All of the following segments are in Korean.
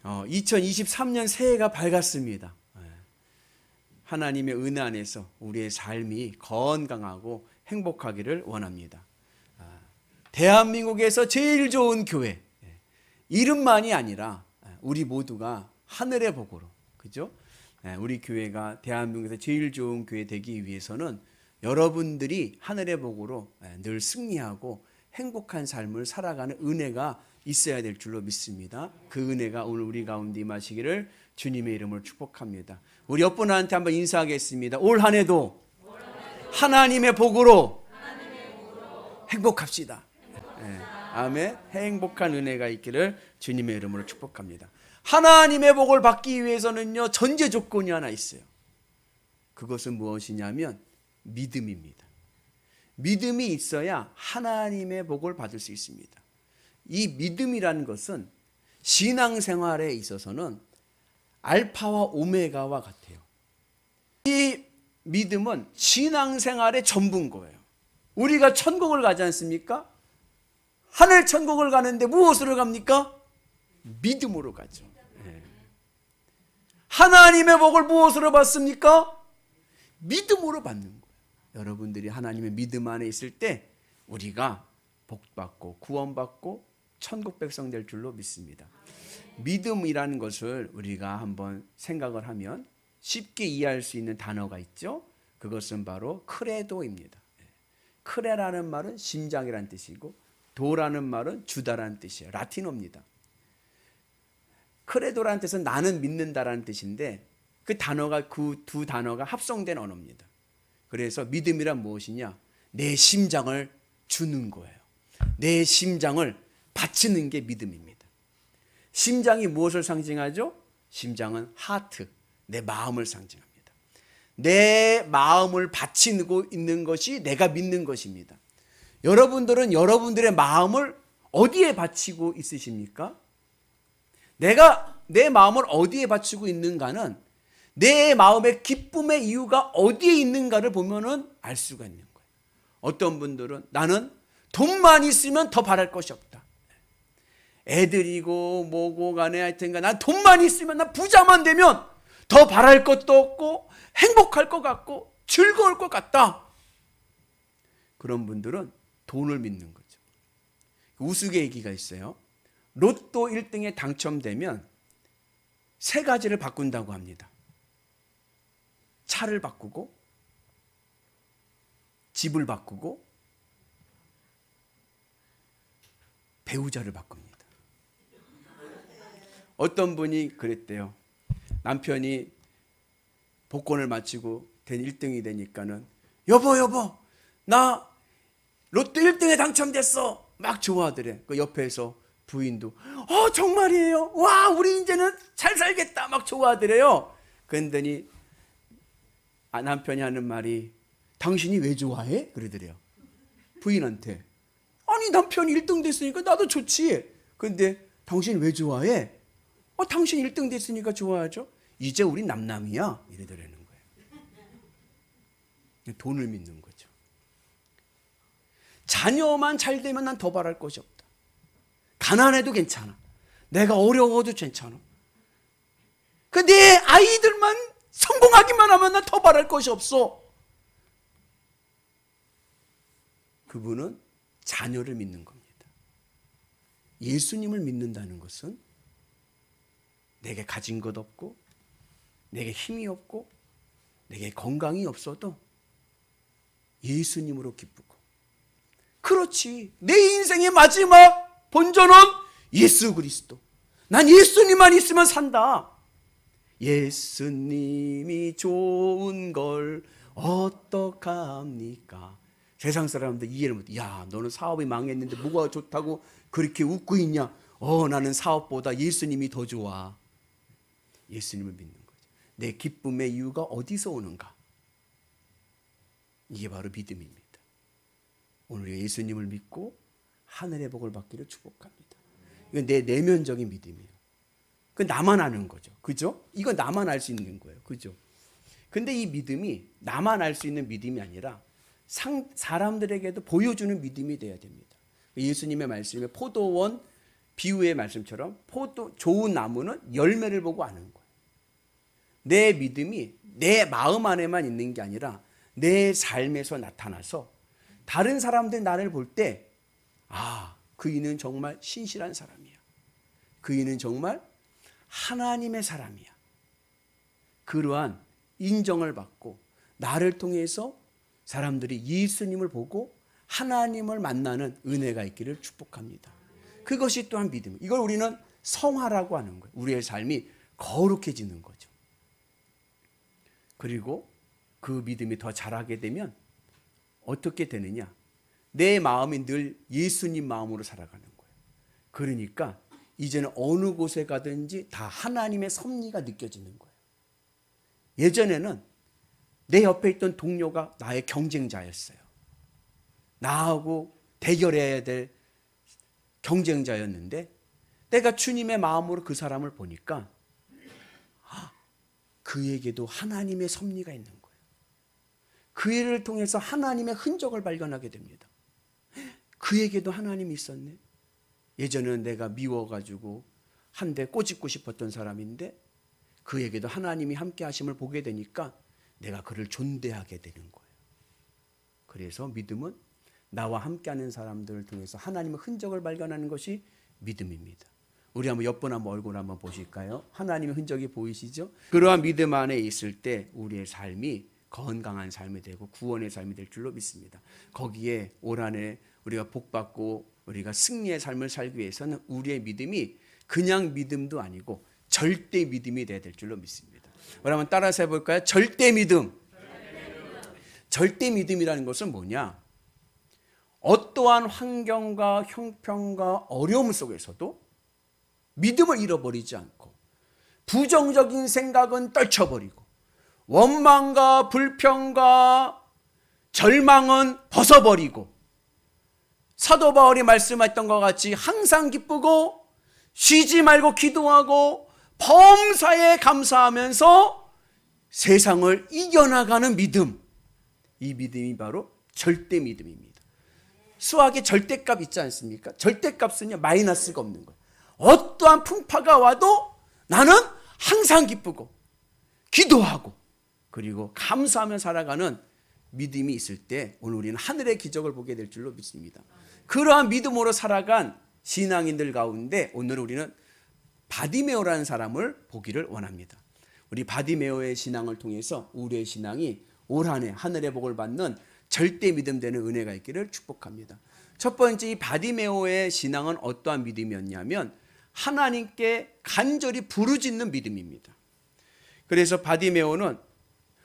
2023년 새해가 밝았습니다. 하나님의 은혜 안에서 우리의 삶이 건강하고 행복하기를 원합니다. 대한민국에서 제일 좋은 교회, 이름만이 아니라 우리 모두가 하늘의 복으로, 그죠? 우리 교회가 대한민국에서 제일 좋은 교회 되기 위해서는 여러분들이 하늘의 복으로 늘 승리하고 행복한 삶을 살아가는 은혜가 있어야 될 줄로 믿습니다. 그 은혜가 오늘 우리 가운데 임하시기를 주님의 이름으로 축복합니다. 우리 옆분한테 한번 인사하겠습니다. 올 한 해도 하나님의 복으로 행복합시다. 아멘. 행복한 은혜가 있기를 주님의 이름으로 축복합니다. 하나님의 복을 받기 위해서는요, 전제 조건이 하나 있어요. 그것은 무엇이냐면 믿음입니다. 믿음이 있어야 하나님의 복을 받을 수 있습니다. 이 믿음이라는 것은 신앙생활에 있어서는 알파와 오메가와 같아요. 이 믿음은 신앙생활의 전부인 거예요. 우리가 천국을 가지 않습니까? 하늘 천국을 가는데 무엇으로 갑니까? 믿음으로 가죠. 하나님의 복을 무엇으로 받습니까? 믿음으로 받는 거예요. 여러분들이 하나님의 믿음 안에 있을 때 우리가 복받고 구원받고 천국 백성 될 줄로 믿습니다. 믿음이라는 것을 우리가 한번 생각을 하면 쉽게 이해할 수 있는 단어가 있죠. 그것은 바로 크레도입니다. 크레라는 말은 심장이라는 뜻이고 도라는 말은 주다라는 뜻이에요. 라틴어입니다. 크레도라는 뜻은 나는 믿는다라는 뜻인데 그 단어가 그 두 단어가 합성된 언어입니다. 그래서 믿음이란 무엇이냐? 내 심장을 주는 거예요. 내 심장을 바치는 게 믿음입니다. 심장이 무엇을 상징하죠? 심장은 하트, 내 마음을 상징합니다. 내 마음을 바치고 있는 것이 내가 믿는 것입니다. 여러분들은 여러분들의 마음을 어디에 바치고 있으십니까? 내가 내 마음을 어디에 바치고 있는가는 내 마음의 기쁨의 이유가 어디에 있는가를 보면은 알 수가 있는 거예요. 어떤 분들은 나는 돈만 있으면 더 바랄 것이 없다. 애들이고 뭐고 간에 하여튼간 난 돈만 있으면, 난 부자만 되면 더 바랄 것도 없고 행복할 것 같고 즐거울 것 같다. 그런 분들은 돈을 믿는 거죠. 우스갯소리가 있어요. 로또 1등에 당첨되면 세 가지를 바꾼다고 합니다. 차를 바꾸고 집을 바꾸고 배우자를 바꿉니다. 어떤 분이 그랬대요. 남편이 복권을 마치고 된 1등이 되니까는 여보 나 로또 1등에 당첨됐어. 막 좋아하더래. 그 옆에서 부인도 정말이에요. 와, 우리 이제는 잘 살겠다. 막 좋아하더래요. 그랬더니 남편이 하는 말이 당신이 왜 좋아해? 그러더래요. 부인한테. 아니, 남편이 1등 됐으니까 나도 좋지. 그런데 당신 왜 좋아해? 당신 1등 됐으니까 좋아하죠. 이제 우리 남남이야. 이러더라는 거예요. 돈을 믿는 거죠. 자녀만 잘 되면 난 더 바랄 것이 없다. 가난해도 괜찮아. 내가 어려워도 괜찮아. 내 아이들만 성공하기만 하면 난 더 바랄 것이 없어. 그분은 자녀를 믿는 겁니다. 예수님을 믿는다는 것은 내게 가진 것 없고 내게 힘이 없고 내게 건강이 없어도 예수님으로 기쁘고, 그렇지, 내 인생의 마지막 본전은 예수 그리스도. 난 예수님만 있으면 산다. 예수님이 좋은 걸 어떡합니까? 세상 사람들 이해를 못해. 야, 너는 사업이 망했는데 뭐가 좋다고 그렇게 웃고 있냐? 나는 사업보다 예수님이 더 좋아. 예수님을 믿는 거죠. 내 기쁨의 이유가 어디서 오는가? 이게 바로 믿음입니다. 오늘 예수님을 믿고 하늘의 복을 받기를 축복합니다. 이건 내 내면적인 믿음이에요. 그건 나만 아는 거죠. 그죠? 이건 나만 알 수 있는 거예요. 그죠? 근데 이 믿음이 나만 알 수 있는 믿음이 아니라 사람들에게도 보여주는 믿음이 돼야 됩니다. 예수님의 말씀에 포도원 비유의 말씀처럼 좋은 나무는 열매를 보고 아는 거예요. 내 믿음이 내 마음 안에만 있는 게 아니라 내 삶에서 나타나서 다른 사람들 나를 볼 때 그이는 정말 신실한 사람이야. 그이는 정말 하나님의 사람이야. 그러한 인정을 받고 나를 통해서 사람들이 예수님을 보고 하나님을 만나는 은혜가 있기를 축복합니다. 그것이 또한 믿음. 이걸 우리는 성화라고 하는 거예요. 우리의 삶이 거룩해지는 거죠. 그리고 그 믿음이 더 자라게 되면 어떻게 되느냐? 내 마음이 늘 예수님 마음으로 살아가는 거예요. 그러니까 이제는 어느 곳에 가든지 다 하나님의 섭리가 느껴지는 거예요. 예전에는 내 옆에 있던 동료가 나의 경쟁자였어요. 나하고 대결해야 될 경쟁자였는데 내가 주님의 마음으로 그 사람을 보니까 그에게도 하나님의 섭리가 있는 거예요. 그 일을 통해서 하나님의 흔적을 발견하게 됩니다. 그에게도 하나님이 있었네. 예전에는 내가 미워가지고 한 대 꼬집고 싶었던 사람인데 그에게도 하나님이 함께 하심을 보게 되니까 내가 그를 존대하게 되는 거예요. 그래서 믿음은 나와 함께하는 사람들을 통해서 하나님의 흔적을 발견하는 것이 믿음입니다. 우리 한번 옆분 한번 얼굴 한번 보실까요? 하나님의 흔적이 보이시죠? 그러한 믿음 안에 있을 때 우리의 삶이 건강한 삶이 되고 구원의 삶이 될 줄로 믿습니다. 거기에 올 한 해 우리가 복받고 우리가 승리의 삶을 살기 위해서는 우리의 믿음이 그냥 믿음도 아니고 절대 믿음이 돼야 될 줄로 믿습니다. 우리 한번 따라서 해볼까요? 절대 믿음. 절대 믿음이라는 것은 뭐냐? 어떠한 환경과 형편과 어려움 속에서도 믿음을 잃어버리지 않고 부정적인 생각은 떨쳐버리고 원망과 불평과 절망은 벗어버리고 사도 바울이 말씀했던 것 같이 항상 기쁘고 쉬지 말고 기도하고 범사에 감사하면서 세상을 이겨나가는 믿음. 이 믿음이 바로 절대 믿음입니다. 수학에 절대값 있지 않습니까? 절대값은요 마이너스가 없는 거예요. 어떠한 풍파가 와도 나는 항상 기쁘고 기도하고 그리고 감사하며 살아가는 믿음이 있을 때 오늘 우리는 하늘의 기적을 보게 될 줄로 믿습니다. 그러한 믿음으로 살아간 신앙인들 가운데 오늘 우리는 바디메오라는 사람을 보기를 원합니다. 우리 바디메오의 신앙을 통해서 우리의 신앙이 올 한 해 하늘의 복을 받는 절대 믿음 되는 은혜가 있기를 축복합니다. 첫 번째 이 바디메오의 신앙은 어떠한 믿음이었냐면 하나님께 간절히 부르짖는 믿음입니다. 그래서 바디메오는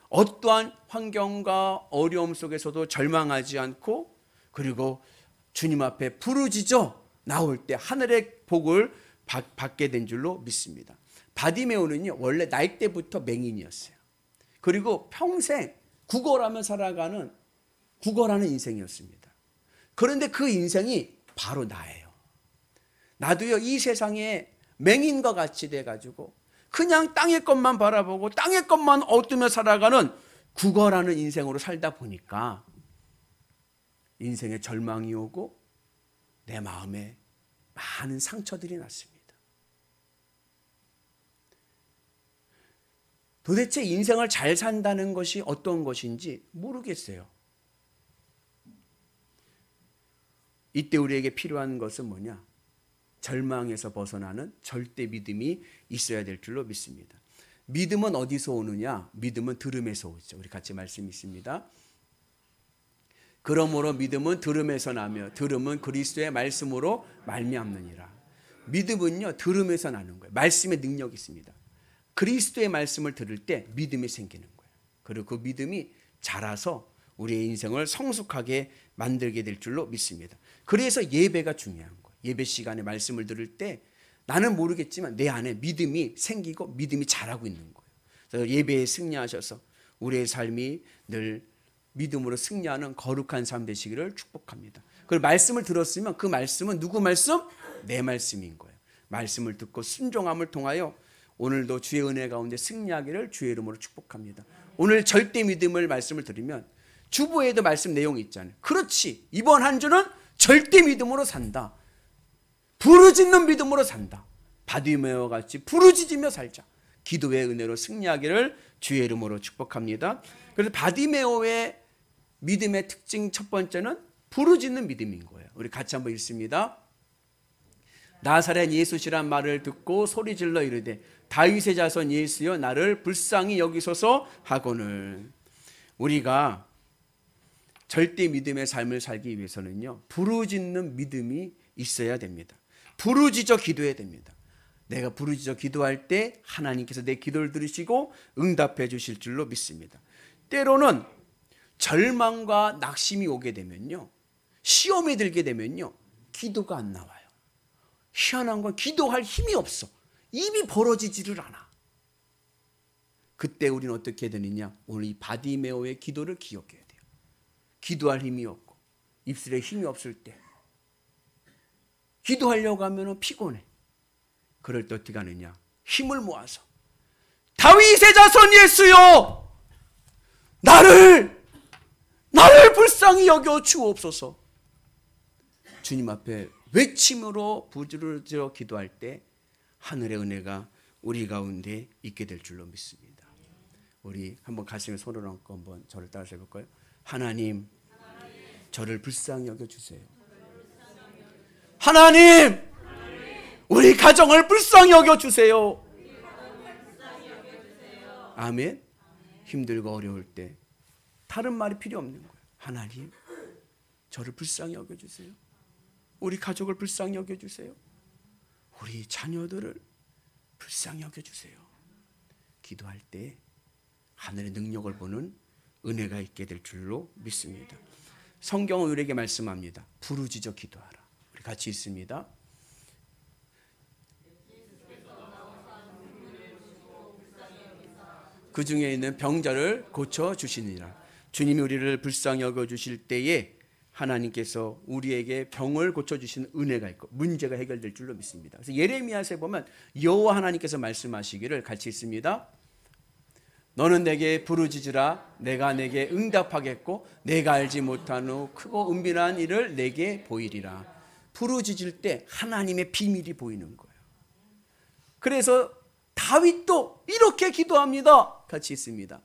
어떠한 환경과 어려움 속에서도 절망하지 않고 그리고 주님 앞에 부르짖어 나올 때 하늘의 복을 받게 된 줄로 믿습니다. 바디메오는요 원래 날 때부터 맹인이었어요. 그리고 평생 구걸하며 살아가는 구걸하는 인생이었습니다. 그런데 그 인생이 바로 나예요. 나도요 이 세상에 맹인과 같이 돼가지고 그냥 땅의 것만 바라보고 땅의 것만 얻으며 살아가는 구걸하는 인생으로 살다 보니까 인생에 절망이 오고 내 마음에 많은 상처들이 났습니다. 도대체 인생을 잘 산다는 것이 어떤 것인지 모르겠어요. 이때 우리에게 필요한 것은 뭐냐? 절망에서 벗어나는 절대 믿음이 있어야 될 줄로 믿습니다. 믿음은 어디서 오느냐? 믿음은 들음에서 오죠. 우리 같이 말씀 있습니다. 그러므로 믿음은 들음에서 나며 들음은 그리스도의 말씀으로 말미암느니라. 믿음은요 들음에서 나는 거예요. 말씀의 능력이 있습니다. 그리스도의 말씀을 들을 때 믿음이 생기는 거예요. 그리고 그 믿음이 자라서 우리의 인생을 성숙하게 만들게 될 줄로 믿습니다. 그래서 예배가 중요한 거예요. 예배 시간에 말씀을 들을 때 나는 모르겠지만 내 안에 믿음이 생기고 믿음이 자라고 있는 거예요. 그래서 예배에 승리하셔서 우리의 삶이 늘 믿음으로 승리하는 거룩한 삶 되시기를 축복합니다. 그리고 말씀을 들었으면 그 말씀은 누구 말씀? 내 말씀인 거예요. 말씀을 듣고 순종함을 통하여 오늘도 주의 은혜 가운데 승리하기를 주의 이름으로 축복합니다. 오늘 절대 믿음을 말씀을 들으면 주보에도 말씀 내용이 있잖아요. 그렇지, 이번 한 주는 절대 믿음으로 산다. 부르짖는 믿음으로 산다. 바디메오 같이 부르짖으며 살자. 기도의 은혜로 승리하기를 주의 이름으로 축복합니다. 그래서 바디메오의 믿음의 특징 첫 번째는 부르짖는 믿음인 거예요. 우리 같이 한번 읽습니다. 나사렛 예수시란 말을 듣고 소리질러 이르되 다윗의 자손 예수여 나를 불쌍히 여기소서 하거늘. 우리가 절대 믿음의 삶을 살기 위해서는요, 부르짖는 믿음이 있어야 됩니다. 부르짖어 기도해야 됩니다. 내가 부르짖어 기도할 때 하나님께서 내 기도를 들으시고 응답해 주실 줄로 믿습니다. 때로는 절망과 낙심이 오게 되면요, 시험에 들게 되면요, 기도가 안 나와요. 희한한 건 기도할 힘이 없어. 입이 벌어지지를 않아. 그때 우리는 어떻게 되느냐? 오늘 이 바디메오의 기도를 기억해야 돼요. 기도할 힘이 없고 입술에 힘이 없을 때 기도하려고 하면 피곤해. 그럴 때 어떻게 하느냐? 힘을 모아서 다윗의 자손 예수여 나를 불쌍히 여겨 주옵소서. 주님 앞에 외침으로 부르짖어 기도할 때 하늘의 은혜가 우리 가운데 있게 될 줄로 믿습니다. 우리 한번 가슴에 손을 얹고 한번 저를 따라서 해볼까요? 하나님, 저를 불쌍히 여겨주세요. 하나님, 우리 가정을 불쌍히 여겨주세요. 아멘. 힘들고 어려울 때 다른 말이 필요 없는 거예요. 하나님, 저를 불쌍히 여겨주세요. 우리 가족을 불쌍히 여겨주세요. 우리 자녀들을 불쌍히 여겨주세요. 기도할 때 하늘의 능력을 보는 은혜가 있게 될 줄로 믿습니다. 성경은 우리에게 말씀합니다. 부르짖어 기도하라. 우리 같이 읽습니다. 그 중에 있는 병자를 고쳐주시니라. 주님이 우리를 불쌍히 여겨주실 때에 하나님께서 우리에게 병을 고쳐주시는 은혜가 있고 문제가 해결될 줄로 믿습니다. 그래서 예레미야서에 보면 여호와 하나님께서 말씀하시기를 같이 읽습니다. 너는 내게 부르짖으라. 내가 내게 응답하겠고 내가 알지 못한 후 크고 은밀한 일을 내게 보이리라. 부르짖을 때 하나님의 비밀이 보이는 거예요. 그래서 다윗도 이렇게 기도합니다. 같이 읽습니다.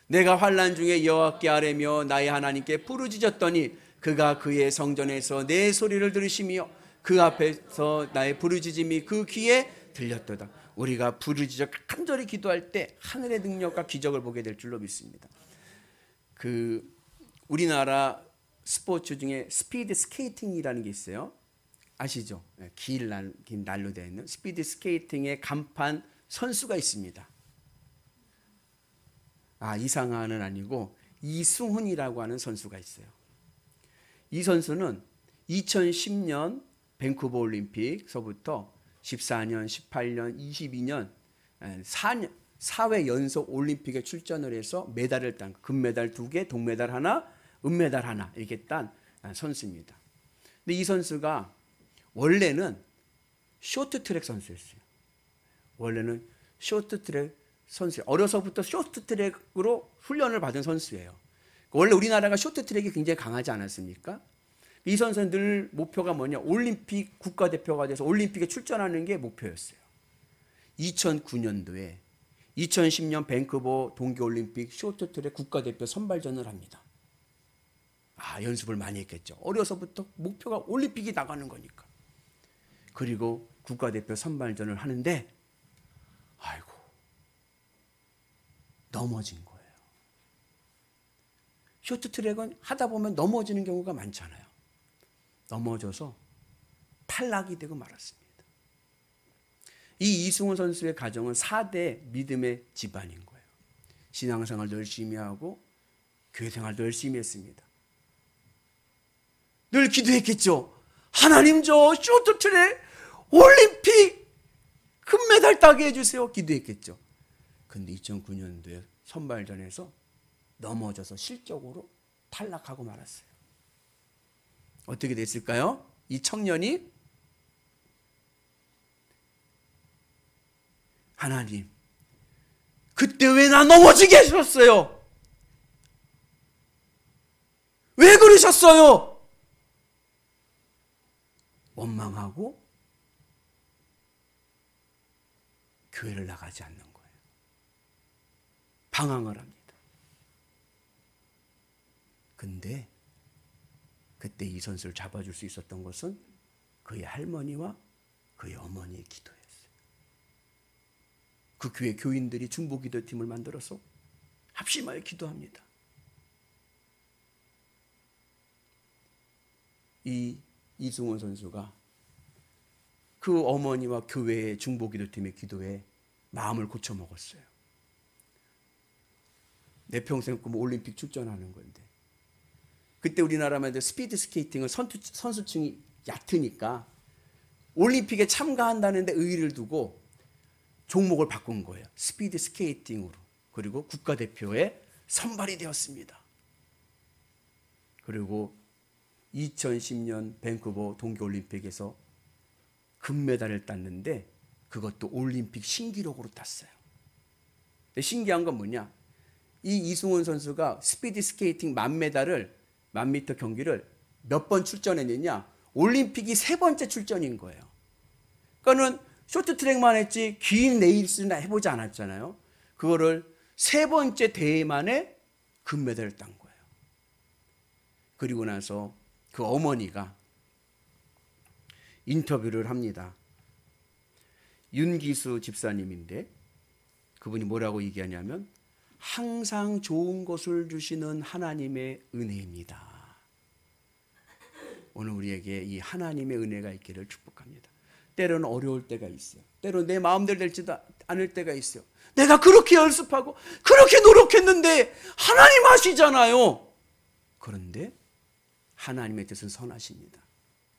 내가 환난 중에 여호와께 아뢰며 나의 하나님께 부르짖었더니 그가 그의 성전에서 내 소리를 들으시며 그 앞에서 나의 부르짖음이 그 귀에 들렸도다. 우리가 부르짖어 간절히 기도할 때 하늘의 능력과 기적을 보게 될 줄로 믿습니다. 우리나라 스포츠 중에 스피드 스케이팅이라는 게 있어요. 아시죠? 긴 날로 되어 있는 스피드 스케이팅의 간판 선수가 있습니다. 이상하는 아니고 이승훈이라고 하는 선수가 있어요. 이 선수는 2010년 밴쿠버 올림픽서부터 14년, 18년, 22년 4회 연속 올림픽에 출전을 해서 메달을 딴, 금메달 2개, 동메달 하나, 은메달 하나 이렇게 딴 선수입니다. 근데 이 선수가 원래는 쇼트트랙 선수였어요. 원래는 쇼트트랙 선수, 어려서부터 쇼트트랙으로 훈련을 받은 선수예요. 원래 우리나라가 쇼트트랙이 굉장히 강하지 않았습니까? 이 선수는 늘 목표가 뭐냐? 올림픽 국가대표가 돼서 올림픽에 출전하는 게 목표였어요. 2009년도에 2010년 밴쿠버 동계올림픽 쇼트트랙 국가대표 선발전을 합니다. 연습을 많이 했겠죠. 어려서부터 목표가 올림픽이 나가는 거니까. 그리고 국가대표 선발전을 하는데 넘어진 거예요. 쇼트트랙은 하다 보면 넘어지는 경우가 많잖아요. 넘어져서 탈락이 되고 말았습니다. 이 이승훈 선수의 가정은 4대 믿음의 집안인 거예요. 신앙생활도 열심히 하고 교회생활도 열심히 했습니다. 늘 기도했겠죠. 하나님, 저 쇼트트랙 올림픽 금메달 따게 해주세요. 기도했겠죠. 근데 2009년도에 선발전에서 넘어져서 실적으로 탈락하고 말았어요. 어떻게 됐을까요? 이 청년이 하나님, 그때 왜 나 넘어지게 하셨어요? 왜 그러셨어요? 원망하고 교회를 나가지 않는 거예요. 방황을 합니다. 근데 그때 이 선수를 잡아줄 수 있었던 것은 그의 할머니와 그의 어머니의 기도였어요. 그 교회 교인들이 중보기도팀을 만들어서 합심하여 기도합니다. 이 이승원 선수가 그 어머니와 교회의 중보기도팀의 기도에 마음을 고쳐먹었어요. 내 평생 꿈은 올림픽 출전하는 건데, 그때 우리나라만 스피드 스케이팅은 선수층이 얕으니까 올림픽에 참가한다는데 의의를 두고 종목을 바꾼 거예요. 스피드 스케이팅으로. 그리고 국가대표에 선발이 되었습니다. 그리고 2010년 밴쿠버 동계올림픽에서 금메달을 땄는데 그것도 올림픽 신기록으로 땄어요. 근데 신기한 건 뭐냐? 이 이승원 선수가 스피드 스케이팅 1000m 경기를 몇 번 출전했느냐? 올림픽이 3번째 출전인 거예요. 그러니까는 쇼트트랙만 했지 긴 레이스나 해보지 않았잖아요. 그거를 3번째 대회 만에 금메달을 딴 거예요. 그리고 나서 그 어머니가 인터뷰를 합니다. 윤기수 집사님인데 그분이 뭐라고 얘기하냐면 항상 좋은 것을 주시는 하나님의 은혜입니다. 오늘 우리에게 이 하나님의 은혜가 있기를 축복합니다. 때로는 어려울 때가 있어요. 때로는 내 마음대로 될지도 않을 때가 있어요. 내가 그렇게 연습하고 그렇게 노력했는데 하나님 하시잖아요. 그런데 하나님의 뜻은 선하십니다.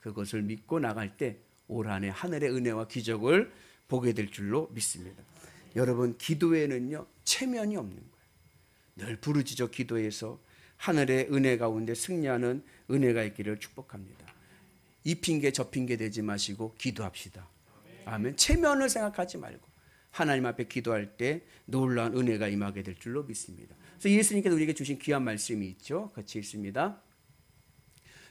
그것을 믿고 나갈 때 올 한 해 하늘의 은혜와 기적을 보게 될 줄로 믿습니다. 여러분, 기도에는요 체면이 없는 거예요. 늘 부르짖어 기도해서 하늘의 은혜 가운데 승리하는 은혜가 있기를 축복합니다. 이 핑계 저 핑계 대지 마시고 기도합시다. 아멘. 체면을 생각하지 말고 하나님 앞에 기도할 때 놀라운 은혜가 임하게 될 줄로 믿습니다. 그래서 예수님께서 우리에게 주신 귀한 말씀이 있죠. 같이 읽습니다.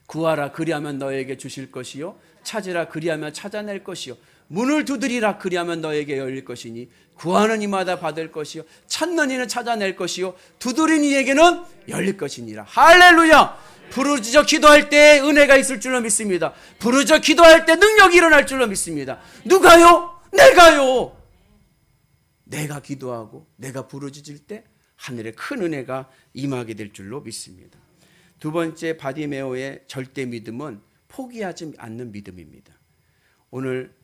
구하라 그리하면 너에게 주실 것이요 찾으라 그리하면 찾아낼 것이요 문을 두드리라 그리하면 너에게 열릴 것이니 구하는 이마다 받을 것이요 찾는 이는 찾아낼 것이요 두드리는 이에게는 열릴 것이니라. 할렐루야. 부르짖어 기도할 때 은혜가 있을 줄로 믿습니다. 부르짖어 기도할 때 능력이 일어날 줄로 믿습니다. 누가요? 내가요. 내가 기도하고 내가 부르짖을 때 하늘의 큰 은혜가 임하게 될 줄로 믿습니다. 두 번째, 바디메오의 절대 믿음은 포기하지 않는 믿음입니다. 오늘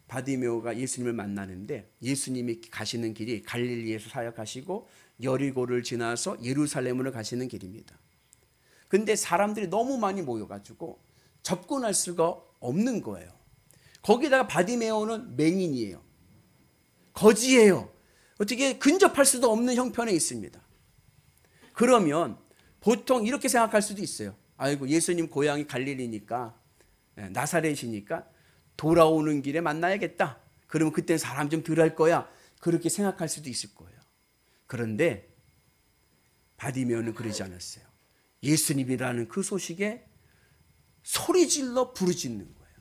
바디메오가 예수님을 만나는데 예수님이 가시는 길이 갈릴리에서 사역하시고 여리고를 지나서 예루살렘으로 가시는 길입니다. 근데 사람들이 너무 많이 모여가지고 접근할 수가 없는 거예요. 거기다가 바디메오는 맹인이에요. 거지예요. 어떻게 근접할 수도 없는 형편에 있습니다. 그러면 보통 이렇게 생각할 수도 있어요. 아이고, 예수님 고향이 갈릴리니까, 나사렛이니까 돌아오는 길에 만나야겠다. 그러면 그때는 사람 좀 덜 할 거야. 그렇게 생각할 수도 있을 거예요. 그런데 바디메오는 그러지 않았어요. 예수님이라는 그 소식에 소리질러 부르짖는 거예요.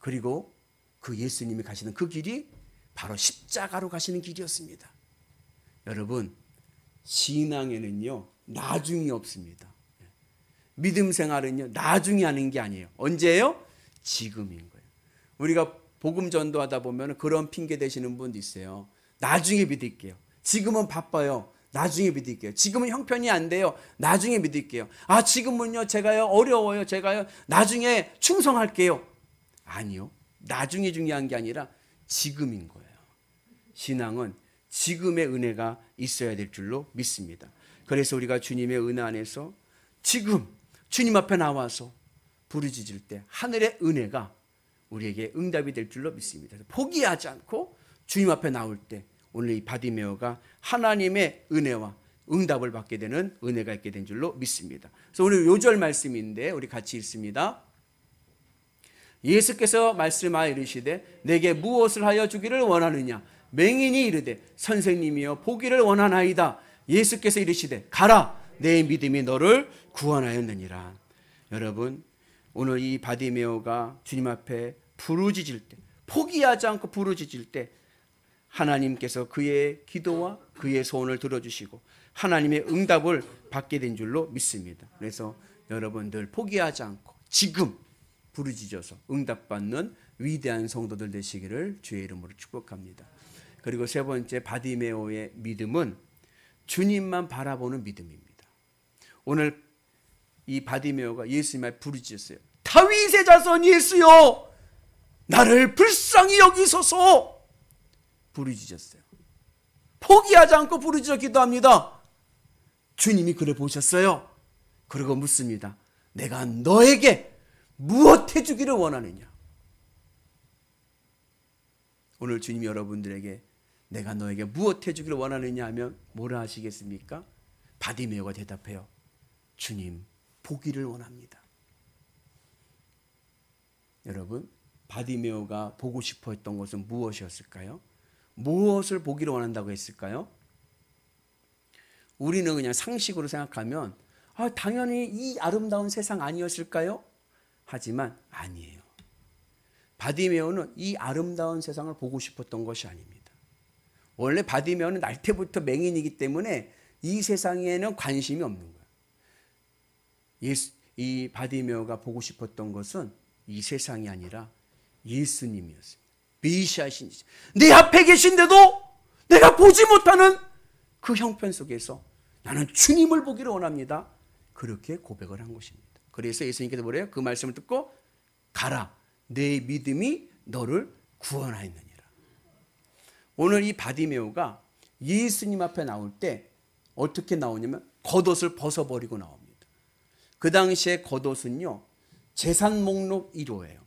그리고 그 예수님이 가시는 그 길이 바로 십자가로 가시는 길이었습니다. 여러분, 신앙에는요 나중이 없습니다. 믿음 생활은요 나중에 하는 게 아니에요. 언제예요? 지금인 거예요. 우리가 복음 전도하다 보면 그런 핑계 대시는 분도 있어요. 나중에 믿을게요. 지금은 바빠요. 나중에 믿을게요. 지금은 형편이 안 돼요. 나중에 믿을게요. 아, 지금은요 제가요 어려워요. 제가요 나중에 충성할게요. 아니요, 나중에 중요한 게 아니라 지금인 거예요. 신앙은 지금의 은혜가 있어야 될 줄로 믿습니다. 그래서 우리가 주님의 은혜 안에서 지금 주님 앞에 나와서 부르짖을 때 하늘의 은혜가 우리에게 응답이 될 줄로 믿습니다. 포기하지 않고 주님 앞에 나올 때 오늘 이 바디메오가 하나님의 은혜와 응답을 받게 되는 은혜가 있게 된 줄로 믿습니다. 그래서 오늘 요절 말씀인데 우리 같이 읽습니다. 예수께서 말씀하여 이르시되 내게 무엇을 하여 주기를 원하느냐? 맹인이 이르되 선생님이여 보기를 원하나이다. 예수께서 이르시되 가라 내 믿음이 너를 구원하였느니라. 여러분, 오늘 이 바디메오가 주님 앞에 부르짖을 때, 포기하지 않고 부르짖을 때 하나님께서 그의 기도와 그의 소원을 들어주시고 하나님의 응답을 받게 된 줄로 믿습니다. 그래서 여러분들 포기하지 않고 지금 부르짖어서 응답받는 위대한 성도들 되시기를 주의 이름으로 축복합니다. 그리고 세 번째, 바디메오의 믿음은 주님만 바라보는 믿음입니다. 오늘 이 바디메오가 예수님을 부르짖었어요. 다윗의 자손 예수여, 나를 불쌍히 여기소서. 부르짖었어요. 포기하지 않고 부르짖어 기도합니다. 주님이 그래 보셨어요. 그리고 묻습니다. 내가 너에게 무엇 해주기를 원하느냐? 오늘 주님이 여러분들에게 내가 너에게 무엇 해주기를 원하느냐 하면 뭐라 하시겠습니까? 바디메오가 대답해요. 주님, 보기를 원합니다. 여러분, 바디메오가 보고 싶어 했던 것은 무엇이었을까요? 무엇을 보기를 원한다고 했을까요? 우리는 그냥 상식으로 생각하면 당연히 이 아름다운 세상 아니었을까요? 하지만 아니에요. 바디메오는 이 아름다운 세상을 보고 싶었던 것이 아닙니다. 원래 바디메오는 날 때부터 맹인이기 때문에 이 세상에는 관심이 없는 거예요. 이 바디메오가 보고 싶었던 것은 이 세상이 아니라 예수님이었습니다. 메시아이신 내 앞에 계신데도 내가 보지 못하는 그 형편 속에서 나는 주님을 보기를 원합니다. 그렇게 고백을 한 것입니다. 그래서 예수님께서 뭐래요? 그 말씀을 듣고 가라, 내 믿음이 너를 구원하였느니라. 오늘 이 바디메오가 예수님 앞에 나올 때 어떻게 나오냐면 겉옷을 벗어버리고 나옵니다. 그 당시에 겉옷은요, 재산 목록 1호예요.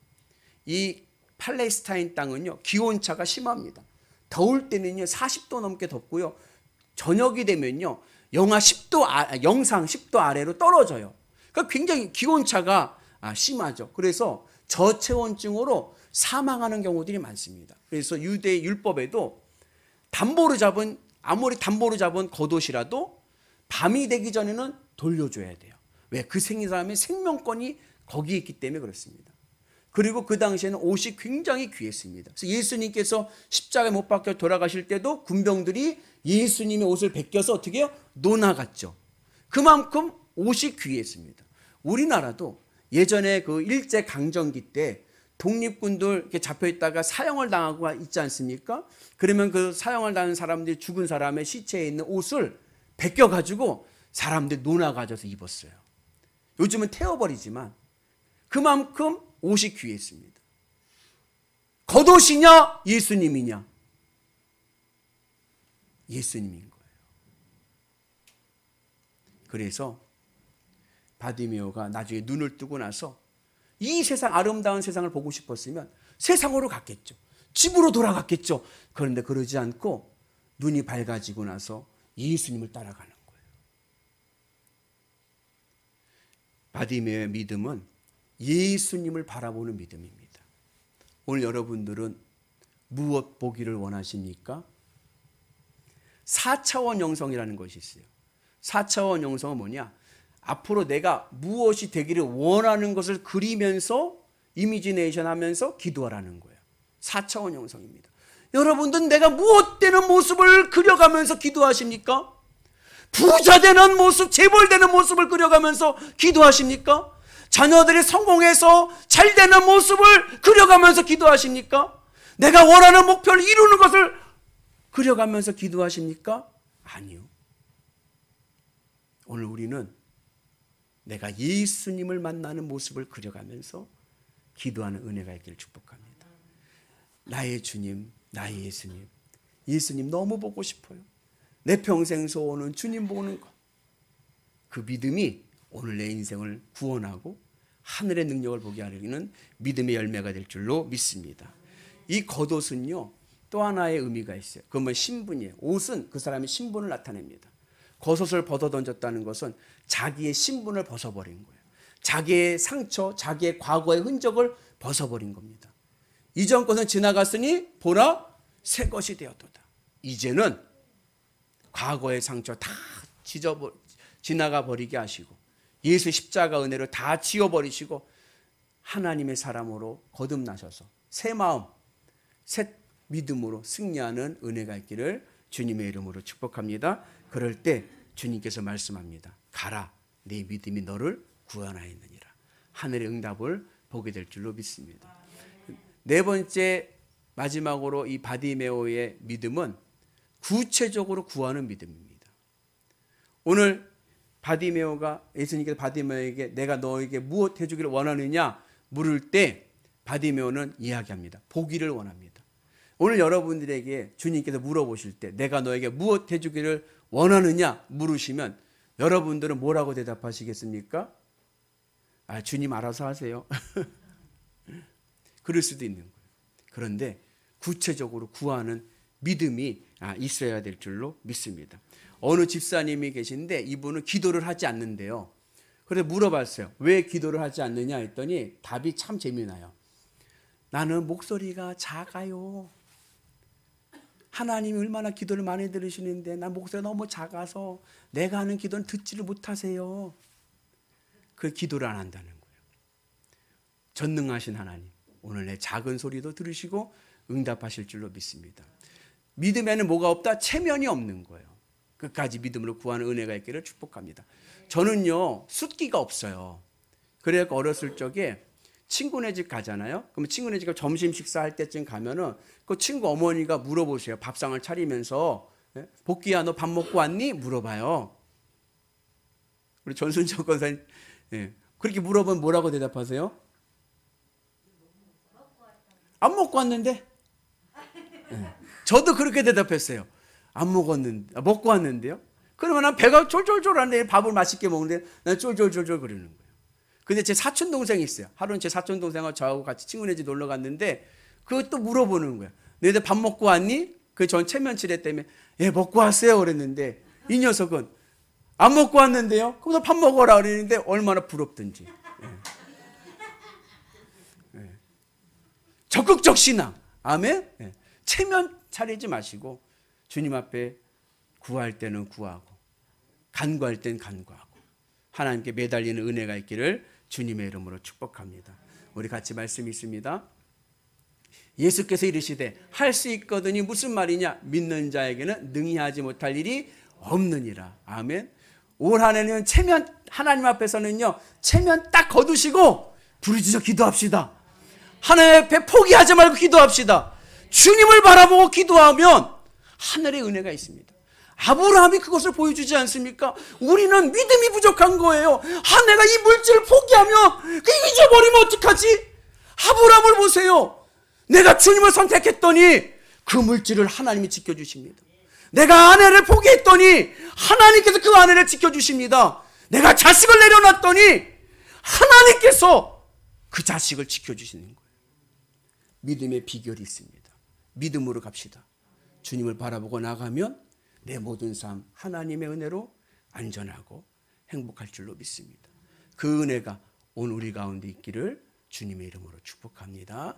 이 팔레스타인 땅은요, 기온차가 심합니다. 더울 때는요 40도 넘게 덥고요, 저녁이 되면요 영상 10도 아래로 떨어져요. 그러니까 굉장히 기온차가 심하죠. 그래서 저체온증으로 사망하는 경우들이 많습니다. 그래서 유대 율법에도 아무리 담보로 잡은 겉옷이라도 밤이 되기 전에는 돌려줘야 돼요. 왜? 그 사람의 생명권이 거기에 있기 때문에 그렇습니다. 그리고 그 당시에는 옷이 굉장히 귀했습니다. 그래서 예수님께서 십자가에 못 박혀 돌아가실 때도 군병들이 예수님의 옷을 베껴서 어떻게 해요? 놓아갔죠. 그만큼 옷이 귀했습니다. 우리나라도 예전에 그 일제 강점기 때 독립군들 이렇게 잡혀 있다가 사형을 당하고 있지 않습니까? 그러면 그 사형을 당한 사람들이 죽은 사람의 시체에 있는 옷을 베껴 가지고 사람들이 놓아 가져서 입었어요. 요즘은 태워버리지만 그만큼 옷이 귀했습니다. 겉옷이냐 예수님이냐? 예수님인 거예요. 그래서 바디메오가 나중에 눈을 뜨고 나서 이 세상, 아름다운 세상을 보고 싶었으면 세상으로 갔겠죠. 집으로 돌아갔겠죠. 그런데 그러지 않고 눈이 밝아지고 나서 예수님을 따라가는 거예요. 바디메오의 믿음은 예수님을 바라보는 믿음입니다. 오늘 여러분들은 무엇 보기를 원하십니까? 4차원 영성이라는 것이 있어요. 4차원 영성은 뭐냐? 앞으로 내가 무엇이 되기를 원하는 것을 그리면서 이미지네이션 하면서 기도하라는 거예요. 4차원 영성입니다. 여러분들은 내가 무엇 되는 모습을 그려가면서 기도하십니까? 부자 되는 모습, 재벌되는 모습을 그려가면서 기도하십니까? 자녀들이 성공해서 잘 되는 모습을 그려가면서 기도하십니까? 내가 원하는 목표를 이루는 것을 그려가면서 기도하십니까? 아니요. 오늘 우리는 내가 예수님을 만나는 모습을 그려가면서 기도하는 은혜가 있기를 축복합니다. 나의 주님, 나의 예수님. 예수님 너무 보고 싶어요. 내 평생 소원은 주님 보는 것. 그 믿음이 오늘 내 인생을 구원하고 하늘의 능력을 보게 하려는 믿음의 열매가 될 줄로 믿습니다. 이 겉옷은요, 또 하나의 의미가 있어요. 그건 신분이에요. 옷은 그 사람의 신분을 나타냅니다. 겉옷을 벗어 던졌다는 것은 자기의 신분을 벗어버린 거예요. 자기의 상처, 자기의 과거의 흔적을 벗어버린 겁니다. 이전 것은 지나갔으니 보라 새 것이 되었도다. 이제는 과거의 상처 다 지나가 버리게 하시고 예수 십자가 은혜로 다 지워버리시고 하나님의 사람으로 거듭나셔서 새 마음, 새 믿음으로 승리하는 은혜가 있기를 주님의 이름으로 축복합니다. 그럴 때 주님께서 말씀합니다. 가라, 내 믿음이 너를 구원하였느니라. 하늘의 응답을 보게 될 줄로 믿습니다. 네 번째, 마지막으로 이 바디메오의 믿음은 구체적으로 구하는 믿음입니다. 오늘 바디메오가, 예수님께서 바디메오에게 내가 너에게 무엇 해주기를 원하느냐 물을 때 바디메오는 이야기합니다. 보기를 원합니다. 오늘 여러분들에게 주님께서 물어보실 때 내가 너에게 무엇 해주기를 원하느냐 물으시면 여러분들은 뭐라고 대답하시겠습니까? 아, 주님 알아서 하세요. 그럴 수도 있는 거예요. 그런데 구체적으로 구하는 믿음이 있어야 될 줄로 믿습니다. 어느 집사님이 계신데 이분은 기도를 하지 않는데요. 그래서 물어봤어요. 왜 기도를 하지 않느냐 했더니 답이 참 재미나요. 나는 목소리가 작아요. 하나님이 얼마나 기도를 많이 들으시는데 난 목소리가 너무 작아서 내가 하는 기도는 듣지를 못하세요. 그 기도를 안 한다는 거예요. 전능하신 하나님, 오늘 내 작은 소리도 들으시고 응답하실 줄로 믿습니다. 믿음에는 뭐가 없다? 체면이 없는 거예요. 끝까지 믿음으로 구하는 은혜가 있기를 축복합니다. 저는요, 숫기가 없어요. 그래서 어렸을 적에 친구네 집 가잖아요. 그러면 친구네 집 점심 식사할 때쯤 가면은 그 친구 어머니가 물어보세요. 밥상을 차리면서 복귀야 너 밥 먹고 왔니? 물어봐요. 우리 전순철 권사님 그렇게 물어보면 뭐라고 대답하세요? 안 먹고 왔는데? 저도 그렇게 대답했어요. 안 먹었는데, 먹고 왔는데요? 그러면 난 배가 쫄쫄쫄하는데 밥을 맛있게 먹는데 난 쫄쫄쫄쫄 그러는 거예요. 근데 제 사촌 동생이 있어요. 하루는 제 사촌 동생하고 저하고 같이 친구네 집 놀러 갔는데 그것도 물어보는 거예요. 너희들 밥 먹고 왔니? 그 전 체면치레 때문에 예 먹고 왔어요 그랬는데 이 녀석은 안 먹고 왔는데요. 그럼 밥 먹어라 그랬는데 얼마나 부럽든지. 적극적 신앙. 아멘. 체면 차리지 마시고 주님 앞에 구할 때는 구하고 간구할 때는 간구하고 하나님께 매달리는 은혜가 있기를 주님의 이름으로 축복합니다. 우리 같이 말씀이 있습니다. 예수께서 이르시되 할 수 있거든이 무슨 말이냐? 믿는 자에게는 능히 하지 못할 일이 없느니라. 아멘. 올 한 해는 체면, 하나님 앞에서는요 체면 딱 거두시고 부르짖어 기도합시다. 하나님 앞에 포기하지 말고 기도합시다. 주님을 바라보고 기도하면 하늘의 은혜가 있습니다. 아브라함이 그것을 보여주지 않습니까? 우리는 믿음이 부족한 거예요. 내가 이 물질을 포기하면 그 잊어버리면 어떡하지? 아브라함을 보세요. 내가 주님을 선택했더니 그 물질을 하나님이 지켜주십니다. 내가 아내를 포기했더니 하나님께서 그 아내를 지켜주십니다. 내가 자식을 내려놨더니 하나님께서 그 자식을 지켜주시는 거예요. 믿음의 비결이 있습니다. 믿음으로 갑시다. 주님을 바라보고 나가면 내 모든 삶 하나님의 은혜로 안전하고 행복할 줄로 믿습니다. 그 은혜가 오늘 우리 가운데 있기를 주님의 이름으로 축복합니다.